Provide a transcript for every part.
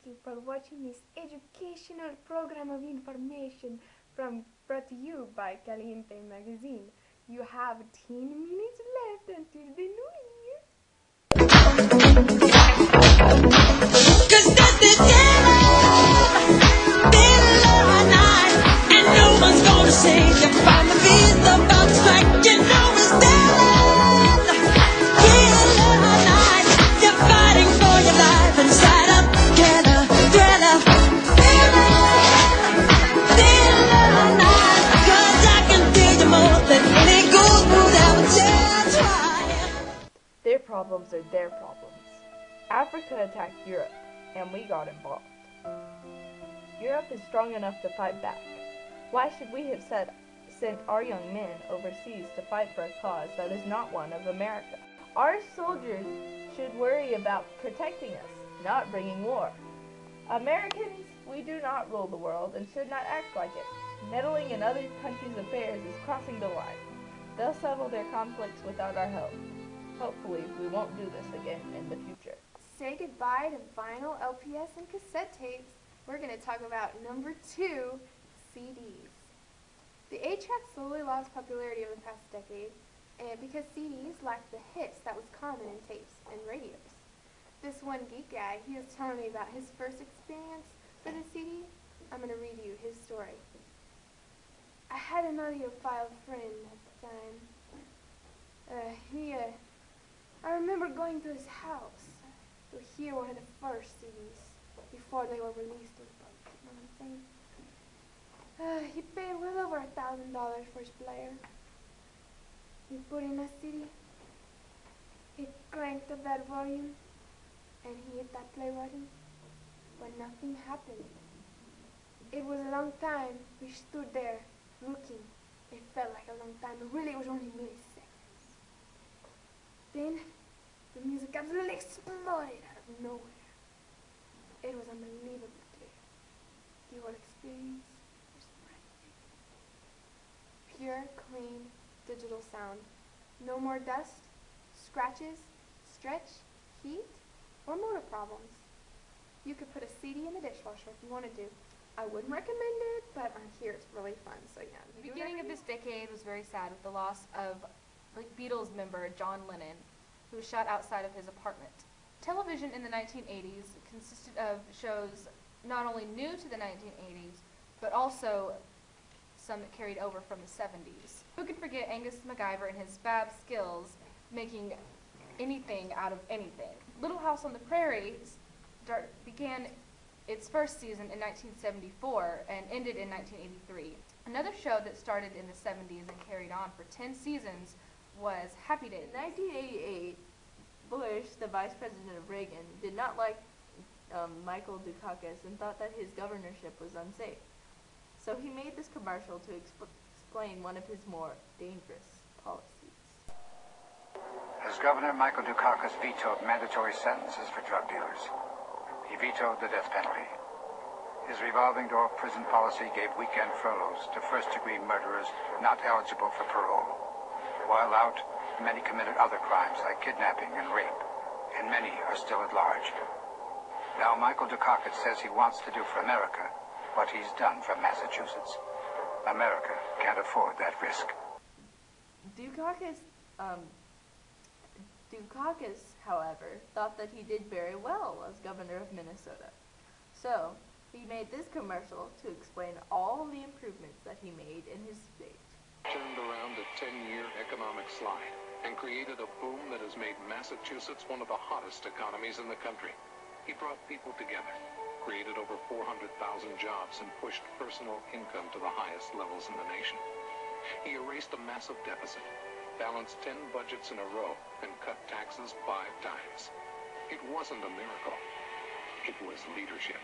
you for watching this educational program of information brought to you by Caliente Magazine. You have 10 minutes left until the new year. 'Cause that's the deadline night, and no one's gonna save you from the beat about to strike. You know it's deadline night. You're fighting for your life inside up together. Deadline night, 'cause I can tell you more than any good would ever try. Their problems are their problems. Africa attacked Europe, and we got involved. Europe is strong enough to fight back. Why should we have sent our young men overseas to fight for a cause that is not one of America? Our soldiers should worry about protecting us, not bringing war. Americans, we do not rule the world and should not act like it. Meddling in other countries' affairs is crossing the line. They'll settle their conflicts without our help. Hopefully, we won't do this again in the future. Say goodbye to vinyl, LPS, and cassette tapes. We're going to talk about number 2, CDs. The 8-track slowly lost popularity over the past decade, and because CDs lacked the hits that was common in tapes and radios. This one geek guy, he was telling me about his first experience for the CD. I'm going to read you his story. I had an audiophile friend at the time. I remember going to his house to hear one of the first CDs before they were released to the public, you know what I'm saying? He paid well over $1,000 for his player. He put in a CD, he cranked up that volume, and he hit that play button, but nothing happened. It was a long time. We stood there looking. It felt like a long time, but really it was only milliseconds. Then the music absolutely exploded out of nowhere. It was unbelievably clear. The whole experience was breathtaking. Pure, clean, digital sound. No more dust, scratches, stretch, heat, or motor problems. You could put a CD in the dishwasher if you wanted to. I wouldn't recommend it, but I hear it's really fun, so yeah. The beginning of this decade was very sad with the loss of Beatles member John Lennon, who was shot outside of his apartment. Television in the 1980s consisted of shows not only new to the 1980s, but also some that carried over from the 70s. Who could forget Angus MacGyver and his fab skills making anything out of anything? Little House on the Prairie began its first season in 1974 and ended in 1983. Another show that started in the 70s and carried on for 10 seasons was Happy Days. In 1988, Bush, the vice president of Reagan, did not like Michael Dukakis and thought that his governorship was unsafe. So he made this commercial to explain one of his more dangerous policies. As governor, Michael Dukakis vetoed mandatory sentences for drug dealers. He vetoed the death penalty. His revolving door prison policy gave weekend furloughs to first-degree murderers not eligible for parole. While out, many committed other crimes like kidnapping and rape, and many are still at large. Now Michael Dukakis says he wants to do for America what he's done for Massachusetts. America can't afford that risk. Dukakis, however, thought that he did very well as governor of Minnesota. So, he made this commercial to explain all the improvements that he made in his state. Turned around a 10-year economic slide and created a boom that has made Massachusetts one of the hottest economies in the country. He brought people together, created over 400,000 jobs, and pushed personal income to the highest levels in the nation. He erased a massive deficit, balanced 10 budgets in a row, and cut taxes 5 times. It wasn't a miracle. It was leadership.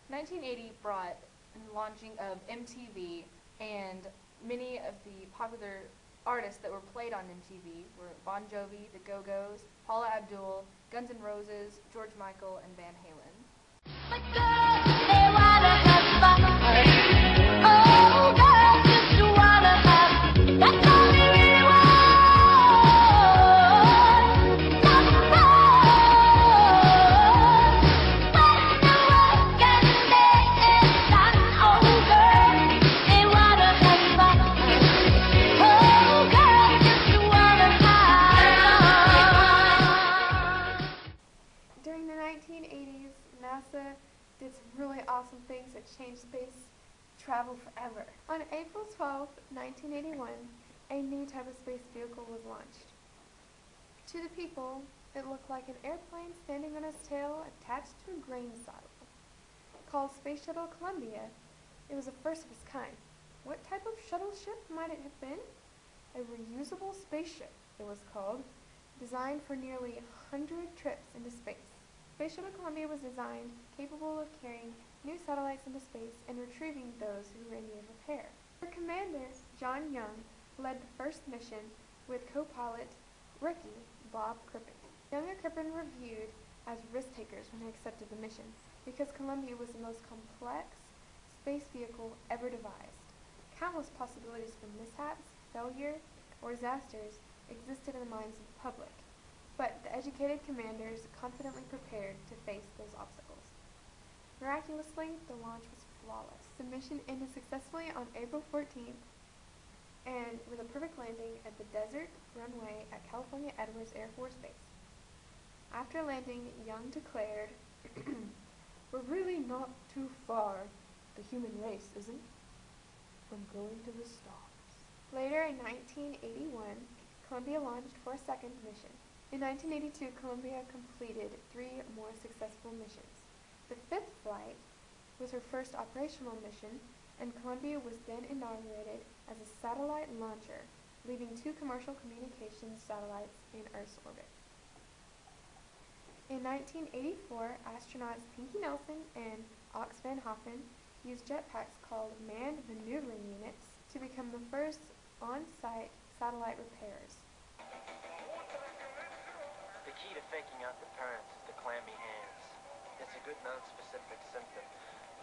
1980 brought the launching of MTV, and many of the popular artists that were played on MTV were Bon Jovi, the Go-Go's, Paula Abdul, Guns N' Roses, George Michael, and Van Halen. NASA did some really awesome things that changed space travel forever. On April 12, 1981, a new type of space vehicle was launched. To the people, it looked like an airplane standing on its tail attached to a grain saddle. Called Space Shuttle Columbia, it was the first of its kind. What type of shuttle ship might it have been? A reusable spaceship, it was called, designed for nearly 100 trips into space. Space Shuttle Columbia was designed capable of carrying new satellites into space and retrieving those who were in need of repair. Her commander, John Young, led the first mission with co-pilot rookie Bob Crippen. Young and Crippen were viewed as risk-takers when they accepted the mission because Columbia was the most complex space vehicle ever devised. Countless possibilities for mishaps, failure, or disasters existed in the minds of the public, but the educated commanders confidently prepared to face those obstacles. Miraculously, the launch was flawless. The mission ended successfully on April 14th and with a perfect landing at the desert runway at California Edwards Air Force Base. After landing, Young declared, "We're really not too far, the human race isn't, from going to the stars." Later in 1981, Columbia launched for a second mission. In 1982, Columbia completed 3 more successful missions. The 5th flight was her first operational mission, and Columbia was then inaugurated as a satellite launcher, leaving 2 commercial communications satellites in Earth's orbit. In 1984, astronauts Pinky Nelson and Ox Van Hoffen used jetpacks called manned maneuvering units to become the first on-site satellite repairers. The key to faking out the parents is the clammy hands. It's a good non-specific symptom.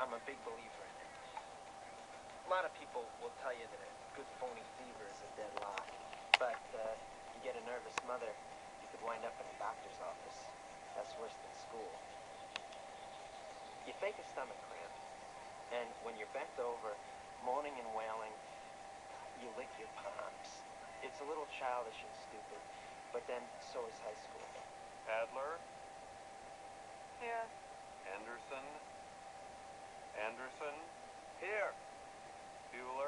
I'm a big believer in it. A lot of people will tell you that a good phony fever is a dead lie. But you get a nervous mother, you could wind up in a doctor's office. That's worse than school. You fake a stomach cramp, and when you're bent over, moaning and wailing, you lick your palms. It's a little childish and stupid, but then so is high school. Adler? Here. Anderson? Anderson? Here. Bueller?